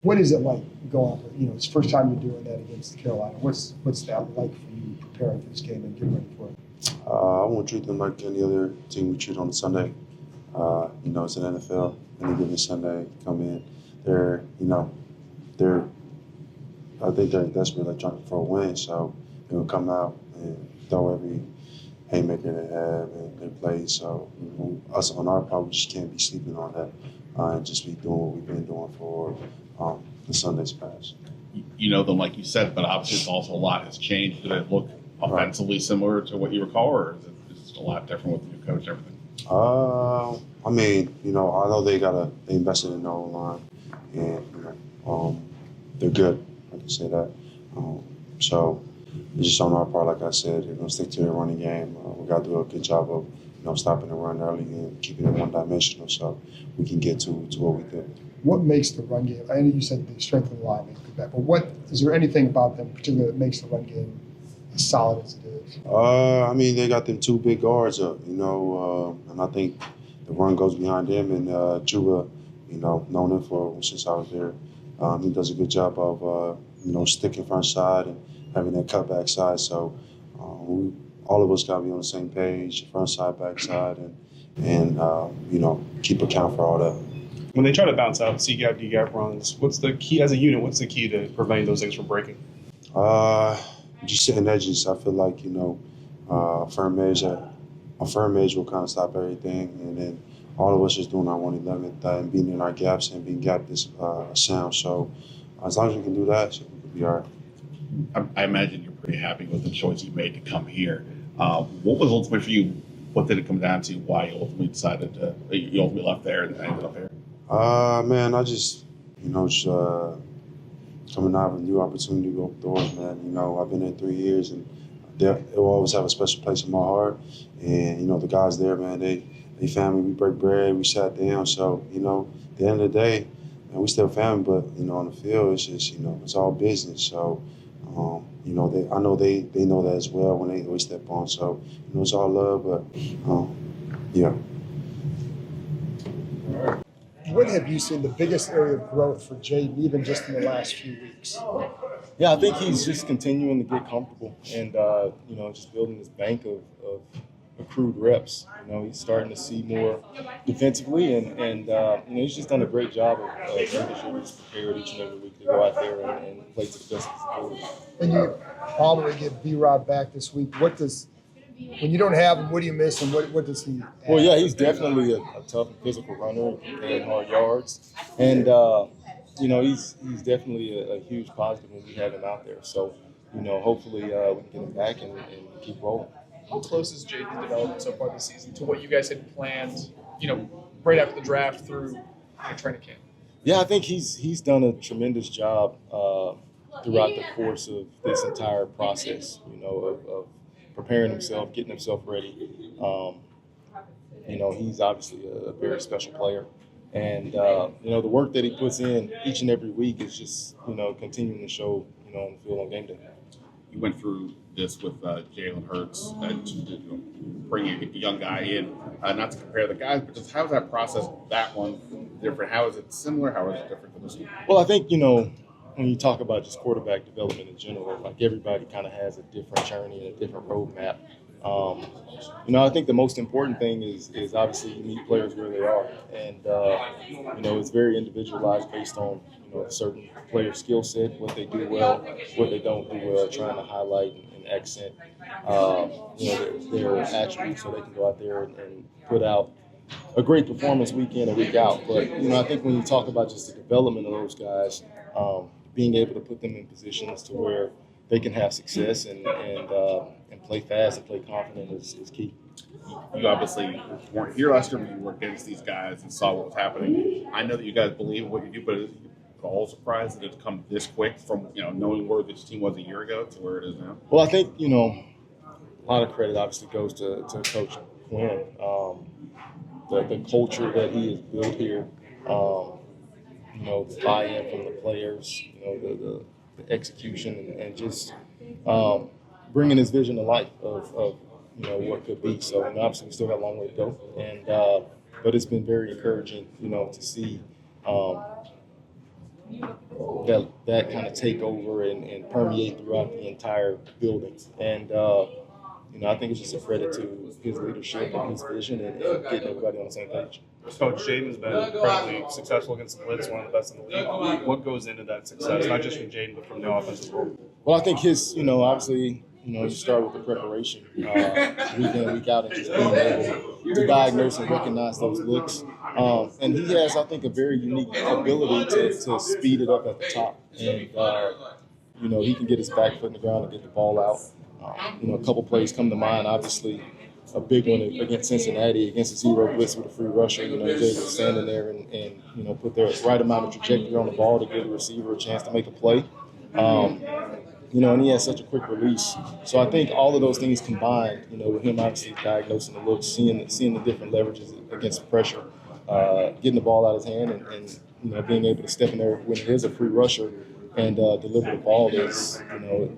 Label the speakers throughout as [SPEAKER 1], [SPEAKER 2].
[SPEAKER 1] What is it like going? It's the first time you're doing that against Carolina. What's that like for you preparing for this game and getting ready for it?
[SPEAKER 2] I won't treat them like any other team we treat on a Sunday. It's an NFL. Any given Sunday, come in. They're, they're. I think they're desperately trying for a win. So they'll come out and throw every haymaker they have and they play. So us on our part, we just can't be sleeping on that and just be doing what we've been doing for the Sundays past.
[SPEAKER 3] You know them, like you said, but obviously it's also a lot has changed. Did it look offensively similar to what you recall, or is it just a lot different with the new coach and everything?
[SPEAKER 2] I know they invested in their own line, and they're good. I can say that. So it's just on our part, like I said, they're going to stick to their running game. We got to do a good job of stopping the run early and keeping it one-dimensional, so we can get to what we did.
[SPEAKER 1] What makes the run game? I know you said the strength of the line makes it better, but is there anything about them particularly that makes the run game as solid as it is?
[SPEAKER 2] They got them two big guards up, and I think the run goes behind them. And Juba, known him since I was there, he does a good job of sticking front side and having that cutback side. So all of us got to be on the same page, front side, back side, and keep account for all that.
[SPEAKER 4] When they try to bounce out C-gap, D-gap runs, what's the key as a unit? What's the key to preventing those things from breaking?
[SPEAKER 2] Just sitting edges. I feel like a firm edge will kind of stop everything, and then all of us just doing our 111th and being in our gaps and being gapped is sound. So as long as we can do that, we could be all right.
[SPEAKER 3] I imagine you're pretty happy with the choice you made to come here. What was ultimately for you? What did it come down to? Why you ultimately decided you ultimately left there and ended up here?
[SPEAKER 2] I just coming out with a new opportunity to go doors, man. I've been there 3 years, and it will always have a special place in my heart. And the guys there, man, they family. We break bread, we sat down. So at the end of the day, man, we still family. But on the field, it's just it's all business. So I know they know that as well when they step on. So it's all love, but yeah.
[SPEAKER 1] What have you seen the biggest area of growth for Jaden, even just in the last few weeks?
[SPEAKER 5] Yeah, I think he's just continuing to get comfortable and, just building this bank of accrued reps. He's starting to see more defensively, and he's just done a great job of making sure he's prepared each and every week to go out there and play to the best of his ability.
[SPEAKER 1] And you probably get B-Rob back this week. When you don't have him, what do you miss, and what does he add?
[SPEAKER 5] Well, yeah, he's definitely a tough and physical runner and hard yards. And, he's definitely a huge positive when we have him out there. So, hopefully we can get him back and keep rolling.
[SPEAKER 6] How close is Jaden's development so far this season to what you guys had planned, right after the draft through training camp?
[SPEAKER 5] Yeah, I think he's done a tremendous job throughout the course of this entire process, of preparing himself, getting himself ready. He's obviously a very special player. And, the work that he puts in each and every week is just, continuing to show, on the field on game day.
[SPEAKER 3] You went through this with Jalen Hurts to bring a young guy in, not to compare the guys, but just how is that process, that one, different? How is it similar? How is it different from this one?
[SPEAKER 5] Well, I think, when you talk about just quarterback development in general, like everybody kind of has a different journey and a different roadmap. I think the most important thing is obviously you meet players where they are. And, it's very individualized based on, a certain player skill set, what they do well, what they don't do well, trying to highlight and accent, their attributes so they can go out there and put out a great performance week in and week out. But, I think when you talk about just the development of those guys, being able to put them in positions to where they can have success and play fast and play confident is key.
[SPEAKER 3] You obviously weren't here last year, but you were against these guys and saw what was happening. I know that you guys believe in what you do, but it's all surprised that it's come this quick from knowing where this team was a year ago to where it is now.
[SPEAKER 5] Well, I think a lot of credit obviously goes to Coach Quinn. The culture that he has built here. The buy-in from the players, the execution, and just bringing his vision to life of what could be. So, obviously, we still got a long way to go, but it's been very encouraging, to see that kind of take over and permeate throughout the entire building. And I think it's just a credit to his leadership and his vision and getting everybody on the same page.
[SPEAKER 4] Coach Jaden's been incredibly successful against the blitz, one of the best in the league. What goes into that success, not just from Jaden, but from the offensive role?
[SPEAKER 5] Well, I think his, obviously, you start with the preparation, week in, week out, and just being able to diagnose and recognize those looks. And he has, I think, a very unique ability to speed it up at the top. And, he can get his back foot in the ground and get the ball out. A couple plays come to mind, obviously. A big one against Cincinnati, against a zero blitz with a free rusher. He's able to stand in there and put the right amount of trajectory on the ball to give the receiver a chance to make a play. And he has such a quick release. So I think all of those things combined, with him obviously diagnosing the looks, seeing the different leverages against pressure, getting the ball out of his hand and being able to step in there when it is a free rusher and deliver the ball is,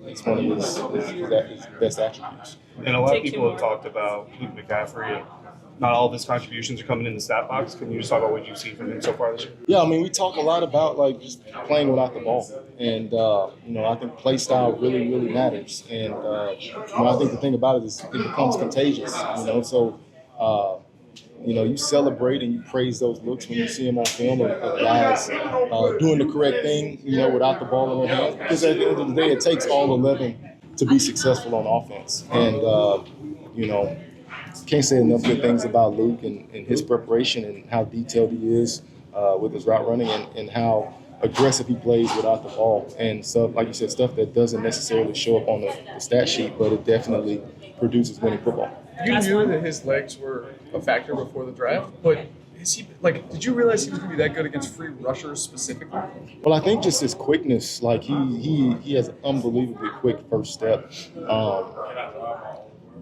[SPEAKER 5] it's one of his best attributes.
[SPEAKER 4] And a lot of people have talked about Luke McCaffrey, and not all of his contributions are coming in the stat box. Can you just talk about what you've seen from him so far this year?
[SPEAKER 5] Yeah, we talk a lot about just playing without the ball, and I think play style really, really matters. And I think the thing about it is it becomes contagious. So you celebrate and you praise those looks when you see them on film of guys doing the correct thing, without the ball in their hands. Because at the end of the day, it takes all 11 to be successful on offense. And can't say enough good things about Luke and his preparation and how detailed he is with his route running and how aggressive he plays without the ball. And stuff, like you said, stuff that doesn't necessarily show up on the stat sheet, but it definitely produces winning football.
[SPEAKER 6] You knew that his legs were a factor before the draft, but did you realize he was going to be that good against free rushers specifically?
[SPEAKER 5] Well, I think just his quickness, he has an unbelievably quick first step.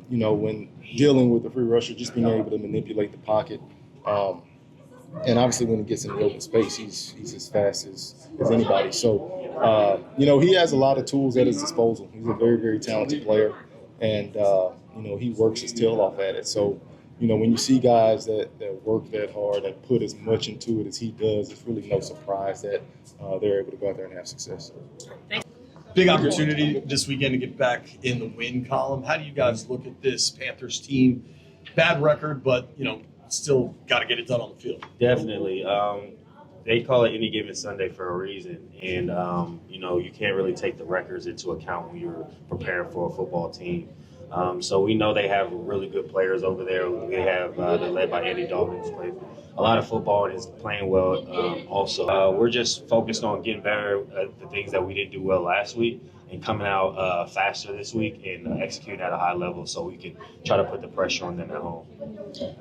[SPEAKER 5] When dealing with the free rusher, just being able to manipulate the pocket. And obviously when he gets in the open space, he's as fast as anybody. So, he has a lot of tools at his disposal. He's a very, very talented player. And, he works his tail off at it. So, when you see guys that work that hard and put as much into it as he does, it's really no surprise that they're able to go out there and have success.
[SPEAKER 7] Big opportunity this weekend to get back in the win column. How do you guys look at this Panthers team? Bad record, but, still got to get it done on the field.
[SPEAKER 8] Definitely. They call it any given Sunday for a reason. And, you can't really take the records into account when you're preparing for a football team. So we know they have really good players over there. They have they're led by Andy Dalton, who's played a lot of football and is playing well also. We're just focused on getting better at the things that we didn't do well last week and coming out faster this week and executing at a high level so we can try to put the pressure on them at home.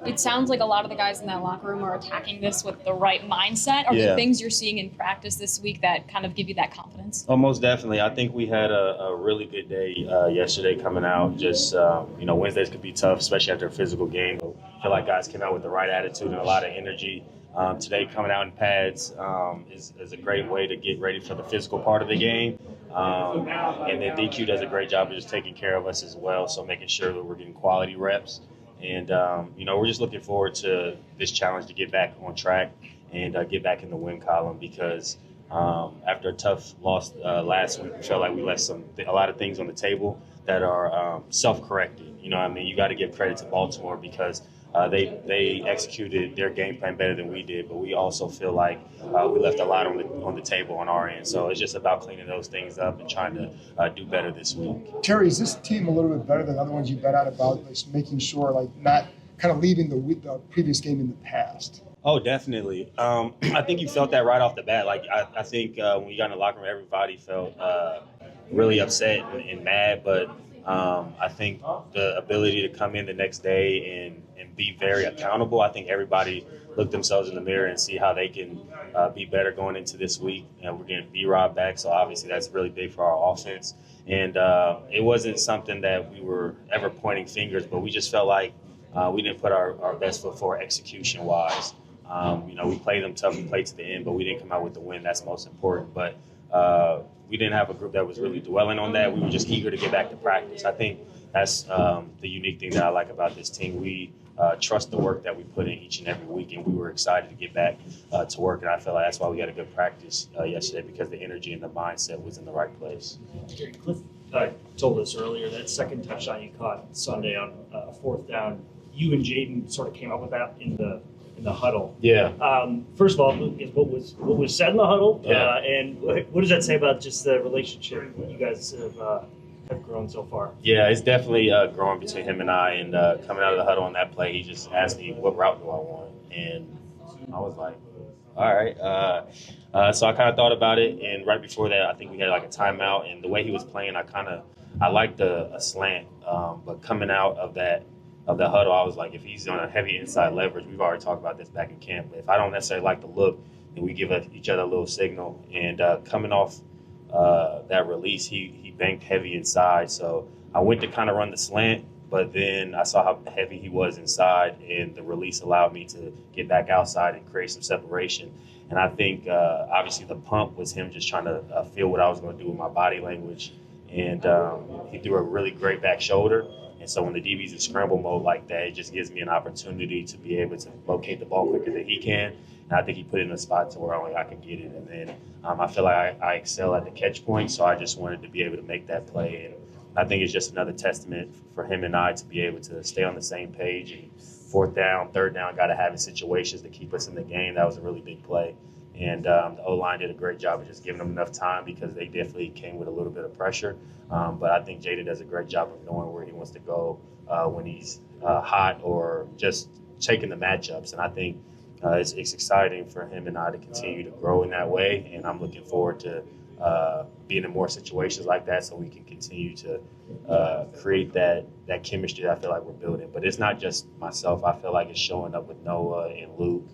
[SPEAKER 9] It sounds like a lot of the guys in that locker room are attacking this with the right mindset. Are there things you're seeing in practice this week that kind of give you that confidence?
[SPEAKER 8] Oh, most definitely. I think we had a really good day yesterday coming out. Just, Wednesdays could be tough, especially after a physical game. I feel like guys came out with the right attitude and a lot of energy. Today coming out in pads is a great way to get ready for the physical part of the game. And then DQ does a great job of just taking care of us as well, so making sure that we're getting quality reps. And, we're just looking forward to this challenge to get back on track and get back in the win column because after a tough loss last week, we felt like we left a lot of things on the table that are self-correcting. You got to give credit to Baltimore because they executed their game plan better than we did, but we also feel like we left a lot on the table on our end. So it's just about cleaning those things up and trying to do better this week.
[SPEAKER 1] Terry, is this team a little bit better than other ones you bet out about, making sure, not kind of leaving the previous game in the past?
[SPEAKER 8] Oh, definitely. I think you felt that right off the bat. I think when you got in the locker room, everybody felt really upset and mad, but I think the ability to come in the next day and be very accountable. I think everybody look themselves in the mirror and see how they can be better going into this week. And we're getting B-Rob back, so obviously that's really big for our offense. And it wasn't something that we were ever pointing fingers, but we just felt like we didn't put our best foot forward execution-wise. We played them tough, we played to the end, but we didn't come out with the win. That's most important. But we didn't have a group that was really dwelling on that. We were just eager to get back to practice. I think that's the unique thing that I like about this team. We trust the work that we put in each and every week, and we were excited to get back to work. And I feel like that's why we had a good practice yesterday, because the energy and the mindset was in the right place.
[SPEAKER 10] Cliff told us earlier that second touchdown you caught Sunday on fourth down, you and Jaden sort of came up with that in the huddle.
[SPEAKER 8] Yeah.
[SPEAKER 10] First of all, what was said in the huddle,
[SPEAKER 8] Yeah.
[SPEAKER 10] and what does that say about just the relationship you guys have grown so far?
[SPEAKER 8] Yeah, it's definitely growing between him and I. And coming out of the huddle on that play, he just asked me, what route do I want? And I was like, all right. So I kind of thought about it. And right before that, I think we had like a timeout. And the way he was playing, I liked a slant. But coming out of the huddle, I was like, if he's on a heavy inside leverage, we've already talked about this back in camp. But if I don't necessarily like the look, then we give each other a little signal. And coming off that release, he banked heavy inside. So I went to kind of run the slant, but then I saw how heavy he was inside, and the release allowed me to get back outside and create some separation. And I think obviously the pump was him just trying to feel what I was going to do with my body language. And he threw a really great back shoulder. And so when the DB's in scramble mode like that, it just gives me an opportunity to be able to locate the ball quicker than he can. And I think he put it in a spot to where only I could get it. And then I feel like I excel at the catch point, so I just wanted to be able to make that play. And I think it's just another testament for him and I to be able to stay on the same page. And fourth down, third down, got to have in situations to keep us in the game. That was a really big play. And the O-line did a great job of just giving them enough time, because they definitely came with a little bit of pressure. But I think Jada does a great job of knowing where he wants to go when he's hot, or just taking the matchups. And I think it's exciting for him and I to continue to grow in that way. And I'm looking forward to being in more situations like that, so we can continue to create that chemistry that I feel like we're building. But it's not just myself. I feel like it's showing up with Noah and Luke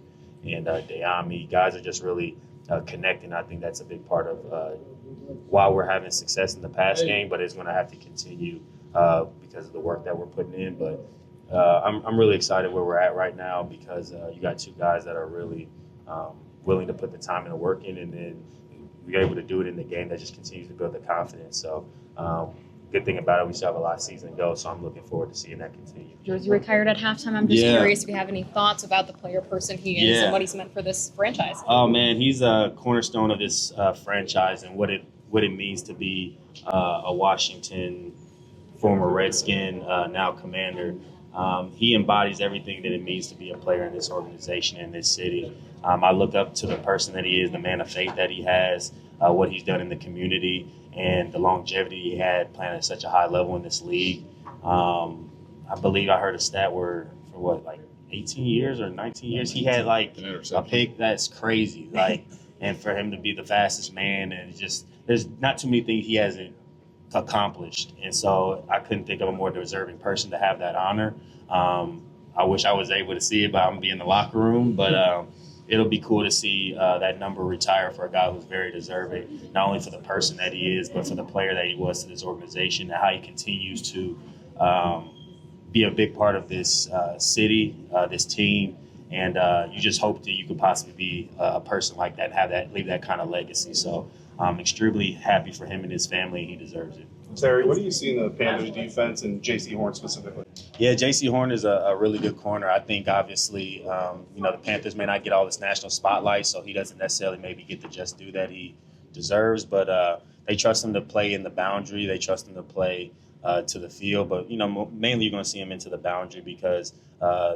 [SPEAKER 8] and Dayami. Guys are just really connecting. I think that's a big part of why we're having success in the pass game, but it's going to have to continue because of the work that we're putting in. But I'm really excited where we're at right now, because you got two guys that are really willing to put the time and the work in, and then we're able to do it in the game that just continues to build the confidence. So good thing about it, we still have a lot of season to go, so I'm looking forward to seeing that continue.
[SPEAKER 9] Jersey retired at halftime. I'm just curious if you have any thoughts about the player person he is and what he's meant for this franchise.
[SPEAKER 8] Oh man, he's a cornerstone of this franchise, and what it means to be a Washington former Redskin, now Commander. He embodies everything that it means to be a player in this organization, in this city. I look up to the person that he is, the man of faith that he has, what he's done in the community, and the longevity he had playing at such a high level in this league. I believe I heard a stat where for what, like 18 years or 19 years, he had like a pick that's crazy. Like, and for him to be the fastest man, and just there's not too many things he hasn't accomplished. And so I couldn't think of a more deserving person to have that honor. I wish I was able to see it, but I'm gonna be in the locker room. But it'll be cool to see that number retire for a guy who's very deserving, not only for the person that he is, but for the player that he was to this organization, and how he continues to be a big part of this city, this team. And you just hope that you could possibly be a person like that, and leave that kind of legacy. So I'm extremely happy for him and his family. He deserves it.
[SPEAKER 4] Terry, what do you see in the Panthers defense and J.C. Horn specifically?
[SPEAKER 8] Yeah, J.C. Horn is a really good corner. I think obviously, the Panthers may not get all this national spotlight, so he doesn't necessarily maybe get the just due that he deserves. But they trust him to play in the boundary. They trust him to play to the field. But mainly you're going to see him into the boundary because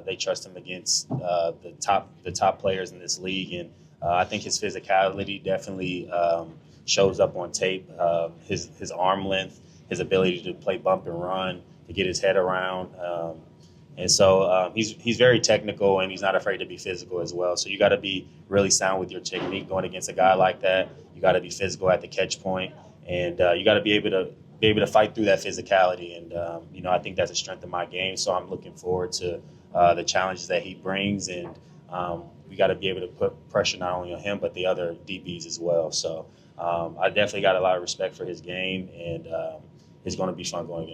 [SPEAKER 8] they trust him against the top players in this league. And I think his physicality definitely shows up on tape. His arm length, his ability to play bump and run, to get his head around. And so he's very technical, and he's not afraid to be physical as well. So you got to be really sound with your technique going against a guy like that. You got to be physical at the catch point, and you got to be able to fight through that physicality. And I think that's a strength of my game. So I'm looking forward to the challenges that he brings, and we got to be able to put pressure not only on him but the other DBs as well. So I definitely got a lot of respect for his game, and it's going to be fun going against